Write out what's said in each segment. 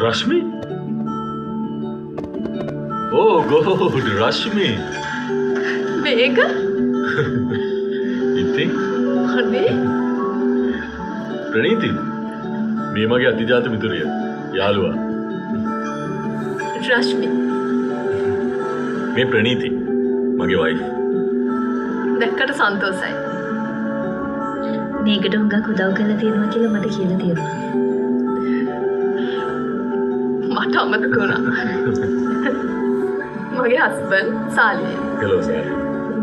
Rashmi? Oh God, Rashmi. Vega? ඉතින් අනේ ප්‍රණීති මේ මගේ අතිජාත මිතුරිය යාළුවා රශ්මි මේ ප්‍රණීති මගේ වයිෆ් දැක්කට සන්තෝසයි මේකට හුඟක් උදව් කරලා තියෙනවා කියලා මට කියලා තියෙනවා. මට අමතක වුණා මගේ හස්බන්ඩ් සාලිය හෙලෝ සර්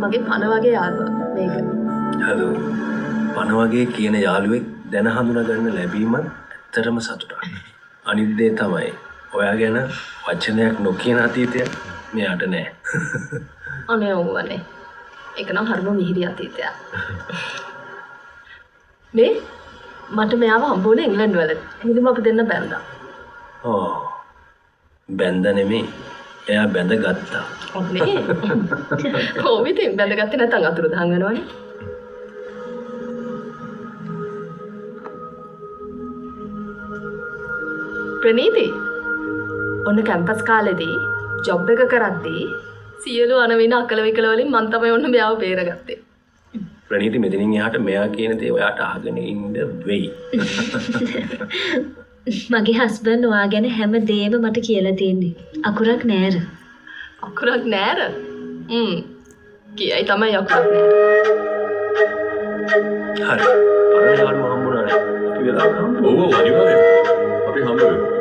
මගේ පණ වගේ යාළුවා මේක හලෝ පණ වගේ කියන යාළුවෙක් දැන හඳුනා ගන්න ලැබීමත් ඇත්තටම සතුටක්. අනිත් දේ තමයි ඔයා ගැන වචනයක් නොකියන අතීතයක් මෙයාට නෑ. අනේ ඔව්වනේ ඒක නම් හරිම මිහිරි අතීතයක් මේ මට මෙයාව හම්බ වුණේ ඉංග්‍රීසි වල හිඳුම අප දෙන්න බැන්දා ඕ බැන්ද නෙමෙයි එයා බැඳ ගත්තා. ඔන්නේ කොහොමද ඉතින් බැඳගත්තේ නැත්නම් අතුරුදහන් වෙනවනේ ප්‍රනීති ඔන්න කැම්පස් කාලෙදී ජොබ් එක කරද්දී සියලු අනවින අකල විකල වලින් මම තමයි ඔන්න මෙයාව බේරගත්තේ. ප්‍රණීති මෙතනින් එහාට මෙයා කියන දේ ඔයාට අහගෙන ඉන්න වෙයි. මගේ හස්බන්ඩ් ඔයා ගැන හැම දෙයක්ම මට කියලා තියෙන්නේ. අකුරක් නෑර. අකුරක් නෑර? කියයි තමයි අකුරක් නෑර. හරි. පරණ යාළුවා හම්බුණානේ. අපි වෙලා හම්බුනේ. ඔව් අනිවාර්යෙන් අපි හම්බ වෙමු